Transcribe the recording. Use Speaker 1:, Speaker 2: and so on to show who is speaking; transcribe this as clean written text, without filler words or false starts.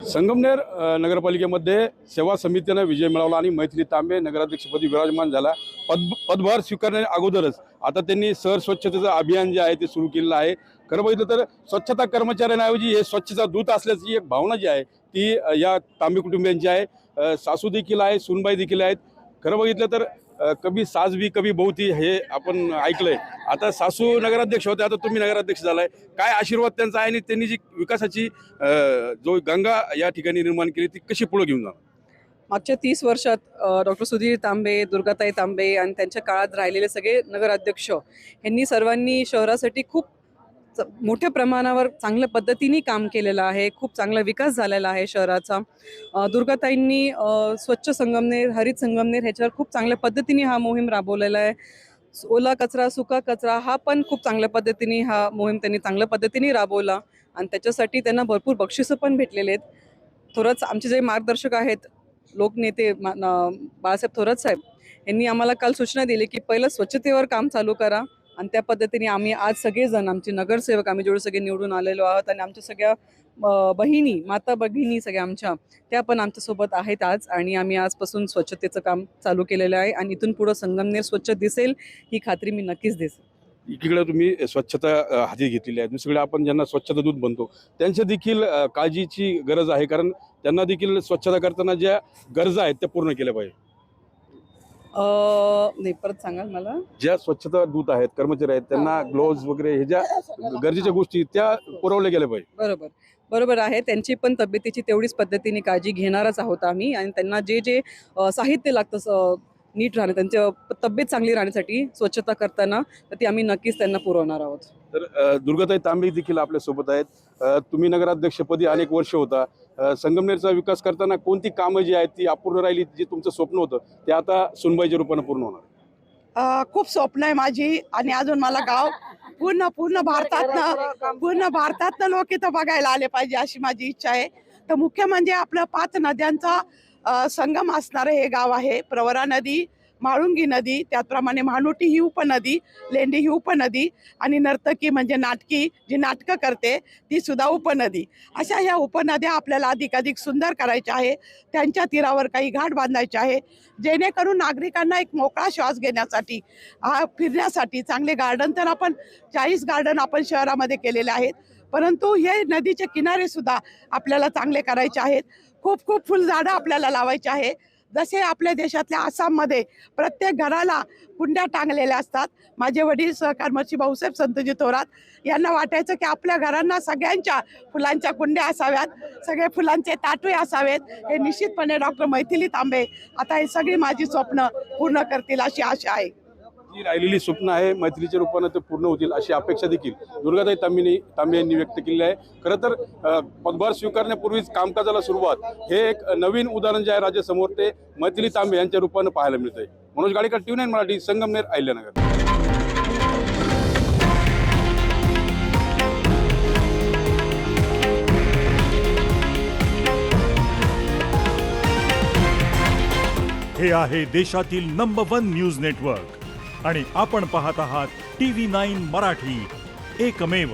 Speaker 1: संगमनेर नगरपालिकेमध्ये सेवा समितीने विजय मिळवला आणि मैथिली तांबे नगराध्यक्षपदी विराजमान झाला। पदभार स्वीकारण्या अगोदरच आता त्यांनी शहर स्वच्छतेचं अभियान जे आहे ते सुरू केलेलं आहे। खरं बघितलं तर स्वच्छता कर्मचाऱ्यांऐवजी हे स्वच्छता दूत असल्याची एक भावना जी आहे ती या तांबे कुटुंबियांची आहे। सासू देखील आहे, सुनबाई देखील आहेत। खरं बघितलं तर कभी सास भी कभी बहुती हे आपण ऐकलंय। आता सासू नगराध्यक्ष होते, आता तुम्ही नगराध्यक्ष झालाय, काय आशीर्वाद त्यांचा आहे आणि त्यांनी जी विकासाची जो गंगा या ठिकाणी निर्माण केली ती कशी पुढे घेऊन जाणार?
Speaker 2: मागच्या 30 वर्षात डॉक्टर सुधीर तांबे, दुर्गाताई तांबे आणि त्यांच्या काळात राहिलेले सगळे नगराध्यक्ष यांनी सर्वांनी शहरासाठी खूप मोठ्या प्रमाणावर चांगल्या पद्धतीने काम केलेलं आहे। खूप चांगला विकास झालेला आहे शहराचा। दुर्गाताईंनी स्वच्छ संगमनेर, हरित संगमनेर ह्याच्यावर खूप चांगल्या पद्धतीने हा मोहीम राबवलेला आहे। ओला कचरा, सुका कचरा हा पण खूप चांगल्या पद्धतीने हा मोहीम त्यांनी चांगल्या पद्धतीने राबवला आणि त्याच्यासाठी त्यांना भरपूर बक्षिसं पण भेटलेले आहेत। थोरात आमचे जे मार्गदर्शक आहेत, लोकनेते बाळासाहेब थोरात साहेब यांनी आम्हाला काल सूचना दिली की पहिलं स्वच्छतेवर काम चालू करा आणि त्या पद्धतीने आम्ही आज सगळेजण आमचे नगरसेवक आम्ही जेवढे सगळे निवडून आलेलो आहोत आणि आमच्या सगळ्या बहिणी, माता भगिनी सगळ्या आमच्या त्या पण आमच्यासोबत आहेत आज आणि आम्ही आजपासून स्वच्छतेचं काम चालू केलेलं आहे आणि इथून पुढं संगमनेर स्वच्छ दिसेल ही खात्री मी नक्कीच देईल।
Speaker 1: एकीकडे तुम्ही स्वच्छता हाती घेतलेली आहे, दुसरीकडे आपण ज्यांना स्वच्छता दूत बनतो त्यांच्या देखील काळजीची गरज आहे, कारण त्यांना देखील स्वच्छता करताना ज्या गरजा आहेत त्या पूर्ण केल्या पाहिजे।
Speaker 2: नाही, परत सांगाल मला?
Speaker 1: ज्या स्वच्छता दूत आहेत, कर्मचारी आहेत, त्यांना ग्लोव्ज वगैरे हे ज्या गरजेच्या गोष्टी त्या पुरवल्या गेल्या पाहिजे।
Speaker 2: बरोबर आहे। त्यांची पण तब्येतीची तेवढीच पद्धतीने काळजी घेणारच आहोत आम्ही आणि त्यांना जे जे साहित्य लागतं नीट राहणं, त्यांच्या तब्येत चांगली राहण्यासाठी स्वच्छता करताना तर ती आम्ही नक्कीच त्यांना पुरवणार आहोत।
Speaker 1: तर दुर्गाताई तांबे देखील आपल्या सोबत आहेत। तुम्ही नगराध्यक्षपदी अनेक वर्ष होता। संगमनेरचा विकास करताना कोणती कामं जी आहेत ती अपूर्ण राहिली, जे तुमचं स्वप्न होतं ते आता सुनबाईच्या रूपाने पूर्ण होणार?
Speaker 3: खूप स्वप्न आहे माझी आणि अजून मला गाव पूर्ण भारतातनं लोक इथं बघायला आले पाहिजे अशी माझी इच्छा आहे। तर मुख्य म्हणजे आपलं 5 नद्यांचा संगम असणारं हे गाव आहे। प्रवरा नदी, म्हाळुंगी नदी, त्याचप्रमाणे महानुटी ही उपनदी, लेंडी ही उपनदी आणि नर्तकी म्हणजे नाटकी जी नाटकं करते ती सुद्धा उपनदी। अशा ह्या उपनद्या आपल्याला अधिकाधिक सुंदर करायच्या आहे। त्यांच्या तीरावर काही घाट बांधायचे आहे जेणेकरून नागरिकांना एक मोकळा श्वास घेण्यासाठी, फिरण्यासाठी चांगले गार्डन तर आपण 40 गार्डन आपण शहरामध्ये केलेले आहेत, परंतु हे नदीचे किनारे सुद्धा आपल्याला चांगले करायचे आहेत। खूप फुलझाडं आपल्याला लावायचे आहे। जसे आपल्या देशातल्या आसाममध्ये प्रत्येक घराला कुंड्या टांगलेल्या असतात। माझे वडील सहकार महर्षी भाऊसाहेब संतजी थोरात यांना वाटायचं की आपल्या घरांना सगळ्यांच्या फुलांच्या कुंड्या असाव्यात, सगळे फुलांचे ताटवे असावेत। हे निश्चितपणे डॉक्टर मैथिली तांबे आता हे सगळी माझी स्वप्न पूर्ण करतील अशी आशा आहे।
Speaker 1: जी राहिलेली स्वप्न आहे मैत्रीच्या रूपाने ते पूर्ण होतील अशी अपेक्षा देखील दुर्गाताई तांबे यांनी व्यक्त केली आहे। खरं तर पदभार स्वीकारण्यापूर्वीच कामकाजाला सुरुवात हे एक नवीन उदाहरण जे आहे राज्यासमोर ते मैथिली तांबे यांच्या रूपाने पाहायला मिळतंय। मनोज गाडीकर, TV9 मराठी, संगमनेर, अहिल्यानगर।
Speaker 4: हे आहे देशातील नंबर 1 न्यूज नेटवर्क आणि आपण पाहत आहात TV9 मराठी, एकमेव।